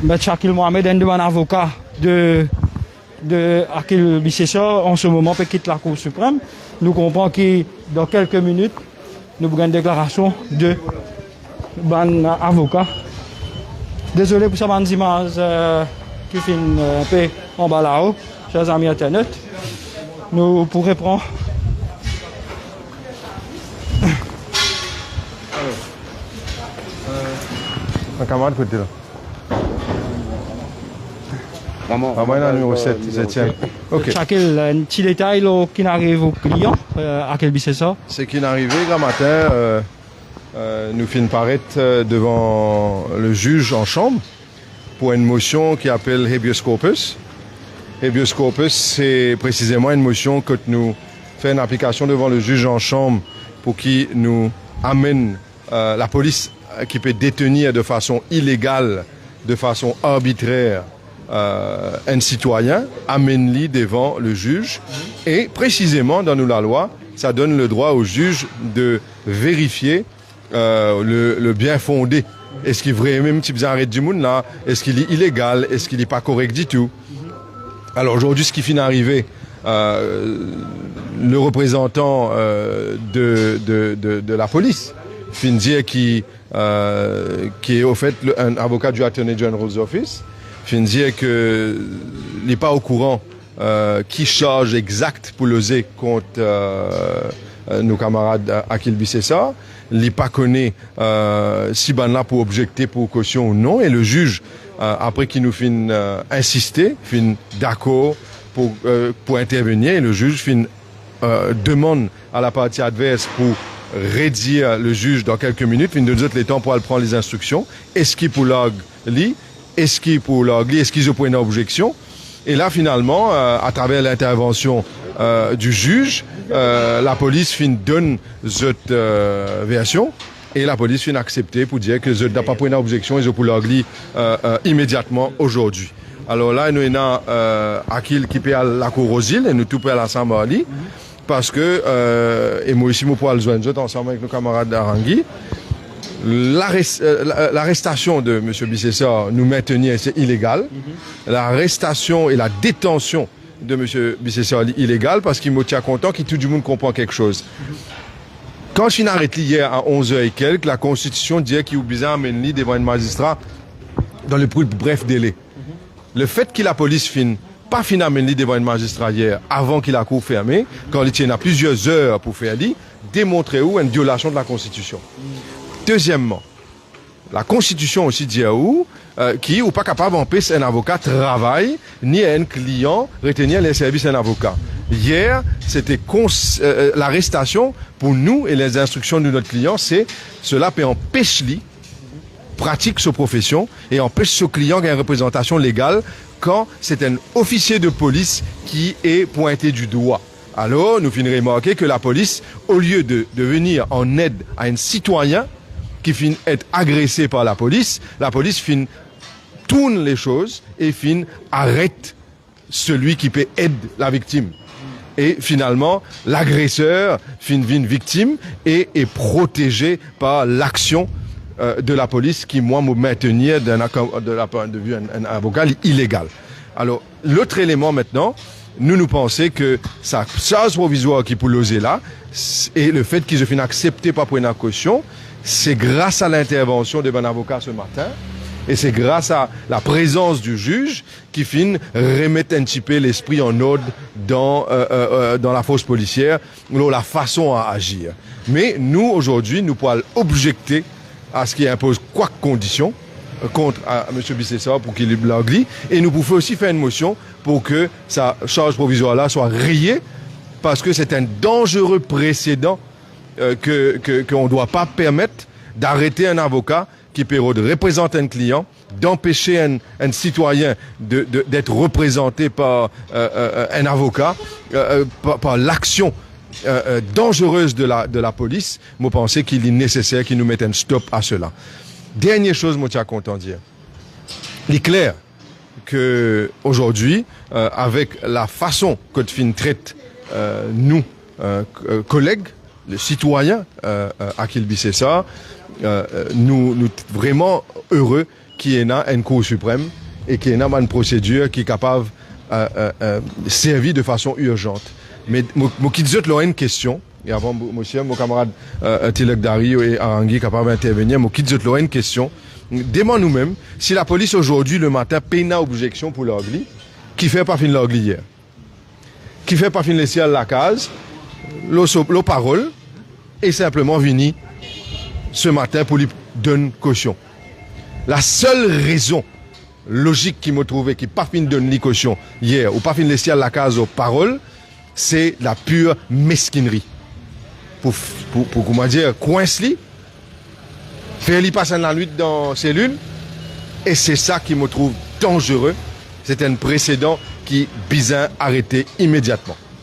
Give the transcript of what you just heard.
M. Shakil Mohamed, un avocat de Akil Bissessa, en ce moment, peut quitter la Cour suprême. Nous comprenons que dans quelques minutes, nous avons une déclaration de ban avocat. Désolé pour ça, ban images qui finissent un peu en bas là-haut, chers amis Internet. Nous pourrons prendre. Un camarade côté là. Vraiment, numéro 7, 7e. Ok. Shakil, un petit détail qui arrive au client, Akil Bissessa. C'est qu'il est arrivé, grand matin, nous finissons paraître devant le juge en chambre pour une motion qui appelle habeas corpus. Habeas corpus, c'est précisément une motion que nous faisons une application devant le juge en chambre pour qu'il nous amène la police qui peut détenir de façon illégale, de façon arbitraire, un citoyen, amène-le devant le juge. Et précisément, dans nous la loi, ça donne le droit au juge de vérifier le bien fondé. Est-ce qu'il est vraiment un petit arrêt du monde là? Est-ce qu'il est illégal? Est-ce qu'il n'est pas correct du tout? Alors aujourd'hui, ce qui finit d'arriver, le représentant de la police finit dire qui est au fait un avocat du Attorney General's Office, finit dire qu'il n'est pas au courant qui charge exact pour l'oser contre nos camarades Akil Bissessa. Il n'est pas connaît si ben là pour objecter pour caution ou non. Et le juge, après qu'il nous finit insister, finit d'accord pour intervenir. Et le juge finit demande à la partie adverse pour rédire le juge dans quelques minutes. Finit de nous autres les temps pour aller prendre les instructions. Est-ce qu'il pour l'agli? Est-ce qu'il pour l'agli? Est-ce qu'ils ont une objection? Et là, finalement, à travers l'intervention du juge, la police donne cette version et la police accepter pour dire que je n'ai pas pris une objection et je peux l'agli immédiatement aujourd'hui. Alors là, nous avons Akil qui peut à la cour aux îles et nous tout à l'ensemble ali parce que, et moi aussi, nous pouvons le joindre ensemble avec nos camarades d'Arangui. L'arrestation de M. Bissessa nous maintenir, c'est illégal. L'arrestation et la détention de M. Bissessa est illégale parce qu'il me tient content que tout le monde comprend quelque chose. Quand je suis arrêté hier à 11h et quelques, la Constitution dit qu'il est obligé d'amener devant un magistrat dans le plus bref délai. Le fait que la police pas amener devant un magistrat hier avant qu'il a cour fermée, quand il tient à plusieurs heures pour faire dit, démontrer où une violation de la Constitution. Deuxièmement, la Constitution aussi dit qui n'est pas capable d'empêcher un avocat de travailler ni un client retenir les services d'un avocat. Hier, c'était l'arrestation pour nous et les instructions de notre client, c'est cela peut empêcher lui pratique sa profession et empêche ce client d'avoir une représentation légale quand c'est un officier de police qui est pointé du doigt. Alors, nous finirons remarquer que la police, au lieu de venir en aide à un citoyen qui finit être agressé par la police finit tourne les choses et finit arrête celui qui peut aider la victime. Et finalement, l'agresseur finit victime et est protégé par l'action de la police qui, moi, me maintenir de la point de vue un avocat illégal. Alors, l'autre élément maintenant, nous pensons que sa charge provisoire qui peut l'oser là, et le fait qu'ils finissent accepté pas pour une caution, c'est grâce à l'intervention de mon avocat ce matin, et c'est grâce à la présence du juge qui finit remettre un petit peu l'esprit en ordre dans la force policière, dans la façon à agir. Mais nous, aujourd'hui, nous pouvons objecter à ce qui impose quoi que condition contre M. Bissessa pour qu'il l'aglie, et nous pouvons aussi faire une motion pour que sa charge provisoire là soit rayée parce que c'est un dangereux précédent qu'on ne doit pas permettre d'arrêter un avocat qui peut représenter un client, d'empêcher un citoyen d'être représenté par un avocat, par l'action dangereuse de la police. Moi, je pense qu'il est nécessaire qu'il nous mette un stop à cela. Dernière chose, moi, je suis content de dire. Il est clair qu'aujourd'hui, avec la façon que FIN traite nous, collègues, le citoyen Akil Bissessa, nous vraiment heureux qu'il y ait une Cour suprême et qu'il y ait une procédure qui est capable de servir de façon urgente. Mais moi qui dis une question, et avant monsieur, mon camarade Tilak Dario et Arangui capable d'intervenir, moi qui dis une question, demande nous-mêmes si la police aujourd'hui le matin paye une objection pour l'orgli, qui fait pas fin l'orgli hier, qui fait pas fin laisser à la case, l'eau parole, et simplement venir ce matin pour lui donner caution. La seule raison logique qui m'a trouvé qui pas fin donner caution hier ou pas fin laisser à la case aux paroles, c'est la pure mesquinerie. Pour comment dire, coince-li, faire lui passer la nuit dans cellule, et c'est ça qui me trouve dangereux. C'est un précédent qui est bizarre arrêté immédiatement.